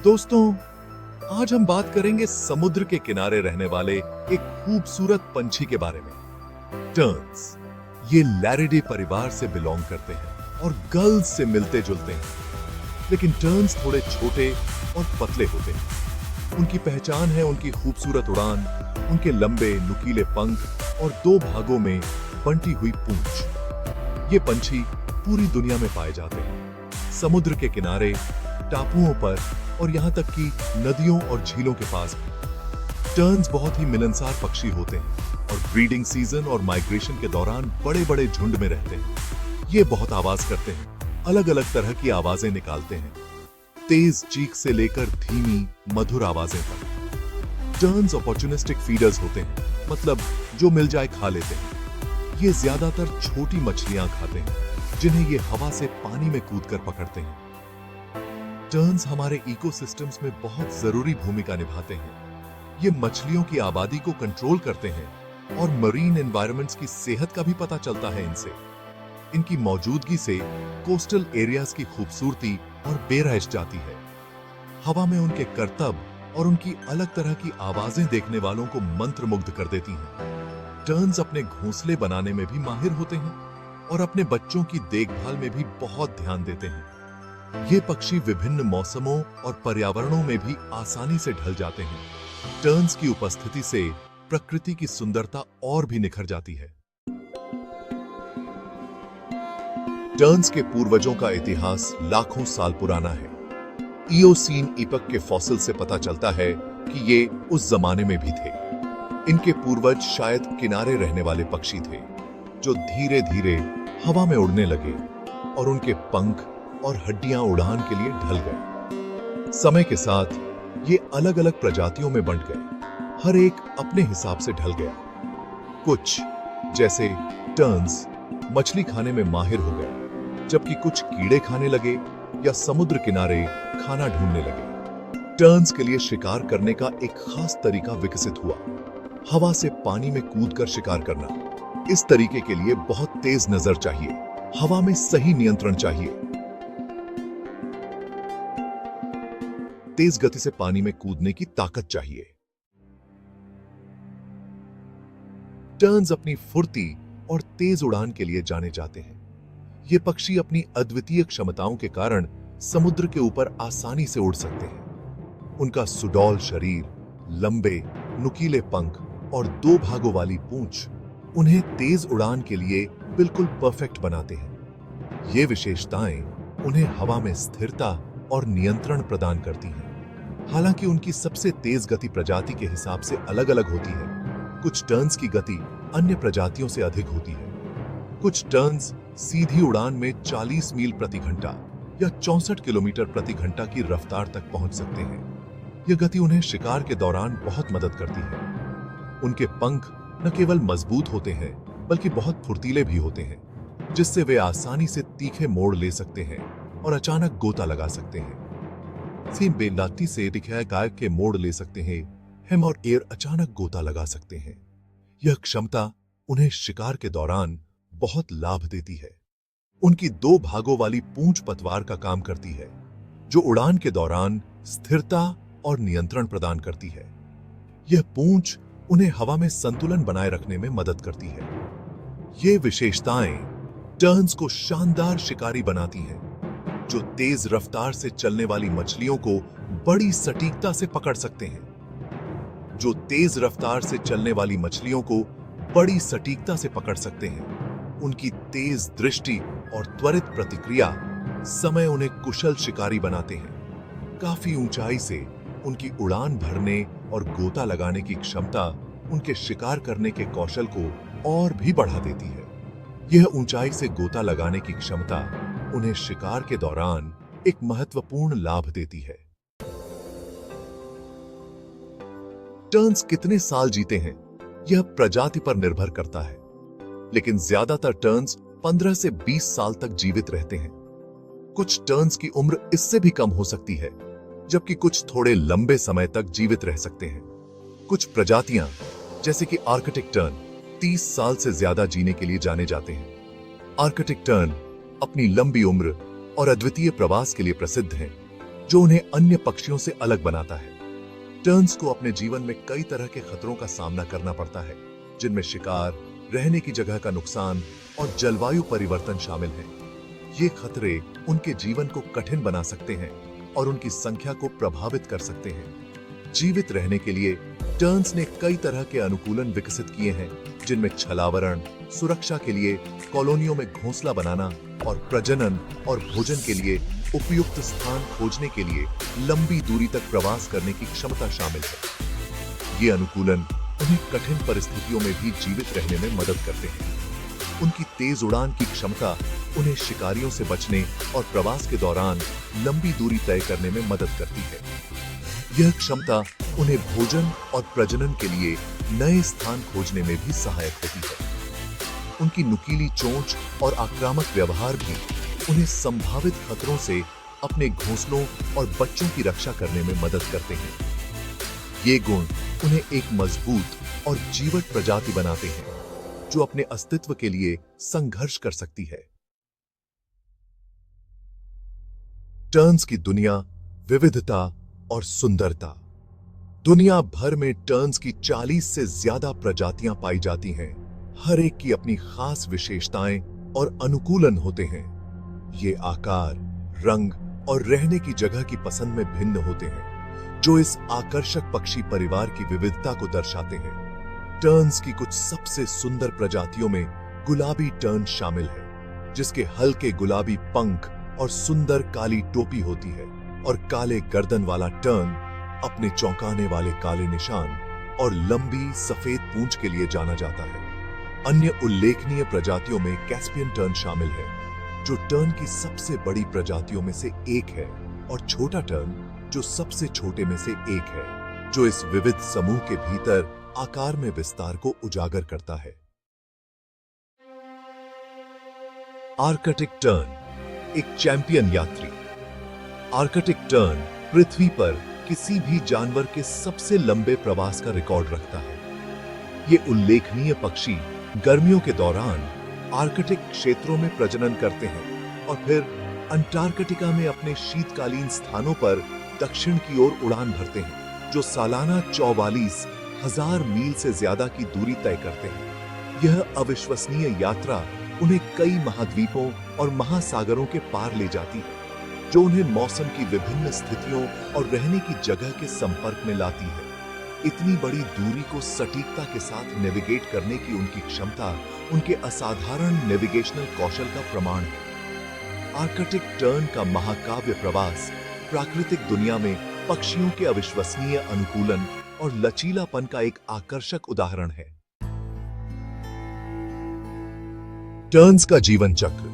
दोस्तों, आज हम बात करेंगे समुद्र के किनारे रहने वाले एक खूबसूरत पंछी के बारे में, टर्न्स। ये लैरिडे परिवार से बिलोंग करते हैं और गल्स से मिलते जुलते हैं, लेकिन टर्न्स थोड़े छोटे और पतले होते हैं। उनकी पहचान है उनकी खूबसूरत उड़ान, उनके लंबे नुकीले पंख और दो भागों में बंटी हुई पूंछ। ये पंछी पूरी दुनिया में पाए जाते हैं, समुद्र के किनारे, टापुओं पर और यहां तक कि नदियों और झीलों के पास भी। टर्न्स बहुत ही मिलनसार पक्षी होते हैं और ब्रीडिंग सीजन और माइग्रेशन के दौरान बड़े बड़े झुंड में रहते हैं। ये बहुत आवाज करते हैं, अलग अलग तरह की आवाजें निकालते हैं, तेज चीख से लेकर धीमी मधुर आवाजें तक। टर्न्स अपॉर्चुनिस्टिक फीडर्स होते हैं, मतलब जो मिल जाए खा लेते हैं। ये ज्यादातर छोटी मछलियां खाते हैं, जिन्हें ये हवा से पानी में कूदकर पकड़ते हैं। टर्न्स हमारे इकोसिस्टम्स में बहुत जरूरी भूमिका निभाते हैं। ये मछलियों की आबादी को कंट्रोल करते हैं और मरीन एनवायरनमेंट्स की सेहत का भी पता चलता है इनसे। इनकी मौजूदगी से कोस्टल एरियाज की खूबसूरती और बेरहश जाती है। हवा में उनके करतब और उनकी अलग तरह की आवाजें देखने वालों को मंत्रमुग्ध कर देती हैं। टर्न्स अपने घोंसले बनाने में भी माहिर होते हैं और अपने बच्चों की देखभाल में भी बहुत ध्यान देते हैं। ये पक्षी विभिन्न मौसमों और पर्यावरणों में भी आसानी से ढल जाते हैं। टर्न्स की उपस्थिति से प्रकृति की सुंदरता और भी निखर जाती है। टर्न्स के पूर्वजों का इतिहास लाखों साल पुराना है। इयोसीन इपक के फॉसिल से पता चलता है कि ये उस जमाने में भी थे। इनके पूर्वज शायद किनारे रहने वाले पक्षी थे, जो धीरे धीरे हवा में उड़ने लगे और उनके पंख और हड्डियां उड़ान के लिए ढल गए। समय के साथ ये अलग अलग प्रजातियों में बंट गए, हर एक अपने हिसाब से ढल गया। कुछ, जैसे टर्न्स, मछली खाने में माहिर हो गए, जबकि कुछ कीड़े खाने लगे या समुद्र किनारे खाना ढूंढने लगे। टर्न्स के लिए शिकार करने का एक खास तरीका विकसित हुआ, हवा से पानी में कूदकर शिकार करना। इस तरीके के लिए बहुत तेज नजर चाहिए, हवा में सही नियंत्रण चाहिए, तेज गति से पानी में कूदने की ताकत चाहिए। टर्न्स अपनी फुर्ती और तेज उड़ान के लिए जाने जाते हैं। ये पक्षी अपनी अद्वितीय क्षमताओं के कारण समुद्र के ऊपर आसानी से उड़ सकते हैं। उनका सुडौल शरीर, लंबे नुकीले पंख और दो भागों वाली पूंछ उन्हें तेज उड़ान के लिए बिल्कुल परफेक्ट बनाते हैं। ये विशेषताएं उन्हें हवा में स्थिरता और नियंत्रण प्रदान करती हैं। हालांकि उनकी सबसे तेज गति प्रजाति के हिसाब से अलग अलग होती है। कुछ टर्न्स की गति अन्य प्रजातियों से अधिक होती है। कुछ टर्न्स सीधी उड़ान में 40 मील प्रति घंटा या 64 किलोमीटर प्रति घंटा की रफ्तार तक पहुंच सकते हैं। यह गति उन्हें शिकार के दौरान बहुत मदद करती है। उनके पंख न केवल मजबूत होते हैं, बल्कि बहुत फुर्तीले भी होते हैं, जिससे वे आसानी से तीखे मोड़ ले सकते हैं और अचानक गोता लगा सकते हैं। सीम बेलाती से दिखाए गायक के मोड़ ले सकते हैं, हेम और एयर अचानक गोता लगा सकते हैं। यह क्षमता उन्हें शिकार के दौरान बहुत लाभ देती है। उनकी दो भागों वाली पूंछ पतवार का काम करती है, जो उड़ान के दौरान स्थिरता और नियंत्रण प्रदान करती है। यह पूंछ उन्हें हवा में संतुलन बनाए रखने में मदद करती है। ये विशेषताएं टर्न्स को शानदार शिकारी बनाती हैं, जो तेज रफ्तार से चलने वाली मछलियों को बड़ी सटीकता से पकड़ सकते हैं। जो तेज रफ्तार से चलने वाली मछलियों को बड़ी सटीकता से पकड़ सकते हैं। उनकी तेज दृष्टि और त्वरित प्रतिक्रिया समय उन्हें कुशल शिकारी बनाते हैं। काफी ऊंचाई से उनकी उड़ान भरने और गोता लगाने की क्षमता उनके शिकार करने के कौशल को और भी बढ़ा देती है। यह ऊंचाई से गोता लगाने की क्षमता उन्हें शिकार के दौरान एक महत्वपूर्ण लाभ देती है। टर्न्स कितने साल जीते हैं, यह प्रजाति पर निर्भर करता है, लेकिन ज्यादातर टर्न्स 15 से 20 साल तक जीवित रहते हैं। कुछ टर्न्स की उम्र इससे भी कम हो सकती है, जबकि कुछ थोड़े लंबे समय तक जीवित रह सकते हैं। कुछ प्रजातियां, जैसे कि आर्कटिक टर्न, 30 साल से ज्यादा जीने के लिए जाने जाते हैं। आर्कटिक टर्न अपनी लंबी उम्र और अद्वितीय प्रवास के लिए प्रसिद्ध हैं, जो उन्हें अन्य पक्षियों से अलग बनाता है। टर्न्स को अपने जीवन में कई तरह के खतरों का सामना करना पड़ता है, जिनमें शिकार, रहने की जगह का नुकसान और जलवायु परिवर्तन शामिल हैं। ये खतरे उनके जीवन को कठिन बना सकते हैं और उनकी संख्या को प्रभावित कर सकते हैं। जीवित रहने के लिए टर्न्स ने कई तरह के अनुकूलन विकसित किए हैं, जिनमें छलावरण, सुरक्षा के लिए कॉलोनियों में घोंसला बनाना और प्रजनन और भोजन के लिए उपयुक्त स्थान खोजने के लिए लंबी दूरी तक प्रवास करने की क्षमता शामिल है। ये अनुकूलन उन्हें कठिन परिस्थितियों में भी जीवित रहने में मदद करते हैं। उनकी तेज उड़ान की क्षमता उन्हें शिकारियों से बचने और प्रवास के दौरान लंबी दूरी तय करने में मदद करती है। यह क्षमता उन्हें भोजन और प्रजनन के लिए नए स्थान खोजने में भी सहायक होती है। उनकी नुकीली चोंच और आक्रामक व्यवहार भी उन्हें संभावित खतरों से अपने घोंसलों और बच्चों की रक्षा करने में मदद करते हैं। ये गुण उन्हें एक मजबूत और जीवट प्रजाति बनाते हैं, जो अपने अस्तित्व के लिए संघर्ष कर सकती है। टर्न्स की दुनिया, विविधता और सुंदरता। दुनिया भर में टर्न्स की 40 से ज्यादा प्रजातियां पाई जाती हैं। हर एक की अपनी खास विशेषताएं और अनुकूलन होते हैं। ये आकार, रंग और रहने की जगह की पसंद में भिन्न होते हैं, जो इस आकर्षक पक्षी परिवार की विविधता को दर्शाते हैं। टर्न्स की कुछ सबसे सुंदर प्रजातियों में गुलाबी टर्न शामिल है, जिसके हल्के गुलाबी पंख और सुंदर काली टोपी होती है, और काले गर्दन वाला टर्न अपने चौंकाने वाले काले निशान और लंबी सफेद पूंछ के लिए जाना जाता है। अन्य उल्लेखनीय प्रजातियों में कैस्पियन टर्न शामिल है, जो टर्न की सबसे बड़ी प्रजातियों में से एक है, और छोटा टर्न, जो सबसे छोटे में से एक है, जो इस विविध समूह के भीतर आकार में विस्तार को उजागर करता है। आर्कटिक टर्न, एक चैंपियन यात्री। आर्कटिक टर्न पृथ्वी पर किसी भी जानवर के सबसे लंबे प्रवास का रिकॉर्ड रखता है। ये उल्लेखनीय पक्षी गर्मियों के दौरान आर्कटिक क्षेत्रों में प्रजनन करते हैं और फिर अंटार्कटिका में अपने शीतकालीन स्थानों पर दक्षिण की ओर उड़ान भरते हैं, जो सालाना 44,000 मील से ज्यादा की दूरी तय करते हैं। यह अविश्वसनीय यात्रा उन्हें कई महाद्वीपों और महासागरों के पार ले जाती है, जो उन्हें मौसम की विभिन्न स्थितियों और रहने की जगह के संपर्क में लाती है। इतनी बड़ी दूरी को सटीकता के साथ नेविगेट करने की उनकी क्षमता उनके असाधारण नेविगेशनल कौशल का प्रमाण है। आर्कटिक टर्न का महाकाव्य प्रवास प्राकृतिक दुनिया में पक्षियों के अविश्वसनीय अनुकूलन और लचीलापन का एक आकर्षक उदाहरण है। टर्न्स का जीवन चक्र।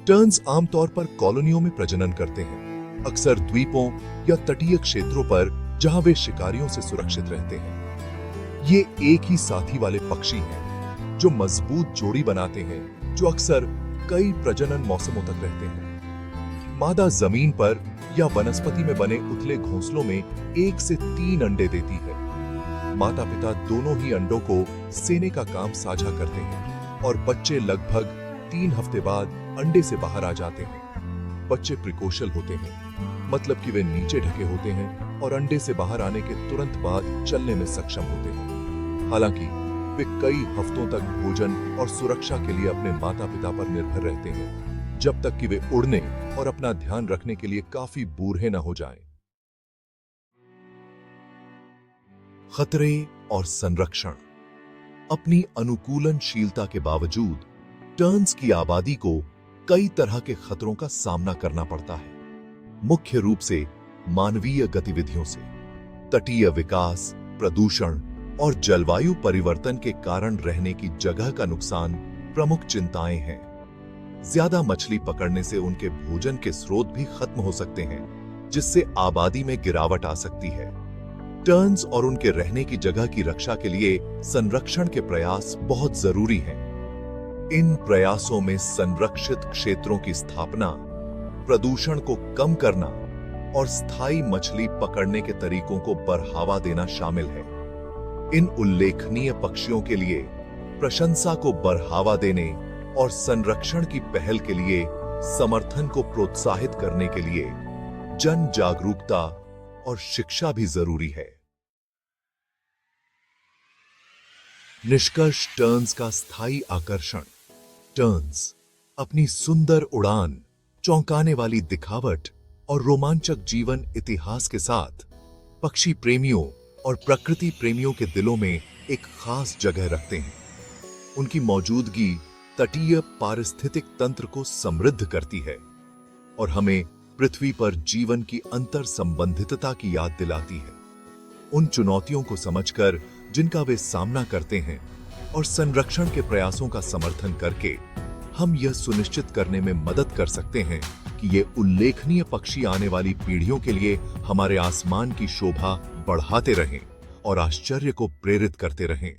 टर्न्स आमतौर पर कॉलोनियों में प्रजनन करते हैं, अक्सर द्वीपों या तटीय क्षेत्रों पर जहां वे शिकारियों से सुरक्षित रहते हैं। ये एक ही साथी वाले पक्षी हैं, जो मजबूत जोड़ी बनाते हैं, जो अक्सर कई प्रजनन मौसमों तक रहते हैं। मादा जमीन पर या वनस्पति में बने उथले घोंसलों में 1 से 3 अंडे देती है। माता पिता दोनों ही अंडों को सेने का काम साझा करते हैं और बच्चे लगभग 3 हफ्ते बाद अंडे से बाहर आ जाते हैं। बच्चे प्रिकोशल होते हैं, मतलब कि वे नीचे ढके होते हैं और अंडे से बाहर आने के तुरंत बाद चलने में सक्षम होते हैं। हालांकि वे कई हफ्तों तक भोजन और सुरक्षा के लिए अपने माता पिता पर निर्भर रहते हैं, जब तक कि वे उड़ने और अपना ध्यान रखने के लिए काफी बूढ़े न हो जाएं। खतरे और संरक्षण। अपनी अनुकूलनशीलता के बावजूद टर्न्स की आबादी को कई तरह के खतरों का सामना करना पड़ता है, मुख्य रूप से मानवीय गतिविधियों से। तटीय विकास, प्रदूषण और जलवायु परिवर्तन के कारण रहने की जगह का नुकसान प्रमुख चिंताएं हैं। ज्यादा मछली पकड़ने से उनके भोजन के स्रोत भी खत्म हो सकते हैं, जिससे आबादी में गिरावट आ सकती है। टर्न्स और उनके रहने की जगह की रक्षा के लिए संरक्षण के प्रयास बहुत जरूरी हैं। इन प्रयासों में संरक्षित क्षेत्रों की स्थापना, प्रदूषण को कम करना और स्थायी मछली पकड़ने के तरीकों को बढ़ावा देना शामिल है। इन उल्लेखनीय पक्षियों के लिए प्रशंसा को बढ़ावा देने और संरक्षण की पहल के लिए समर्थन को प्रोत्साहित करने के लिए जन जागरूकता और शिक्षा भी जरूरी है। निष्कर्ष टर्न्स का स्थायी आकर्षण। टर्न्स अपनी सुंदर उड़ान, चौंकाने वाली दिखावट और रोमांचक जीवन इतिहास के साथ पक्षी प्रेमियों और प्रकृति प्रेमियों के दिलों में एक खास जगह रखते हैं। उनकी मौजूदगी तटीय पारिस्थितिक तंत्र को समृद्ध करती है और हमें पृथ्वी पर जीवन की अंतर संबंधितता की याद दिलाती है। उन चुनौतियों को समझकर जिनका वे सामना करते हैं और संरक्षण के प्रयासों का समर्थन करके हम यह सुनिश्चित करने में मदद कर सकते हैं कि ये उल्लेखनीय पक्षी आने वाली पीढ़ियों के लिए हमारे आसमान की शोभा बढ़ाते रहें और आश्चर्य को प्रेरित करते रहें।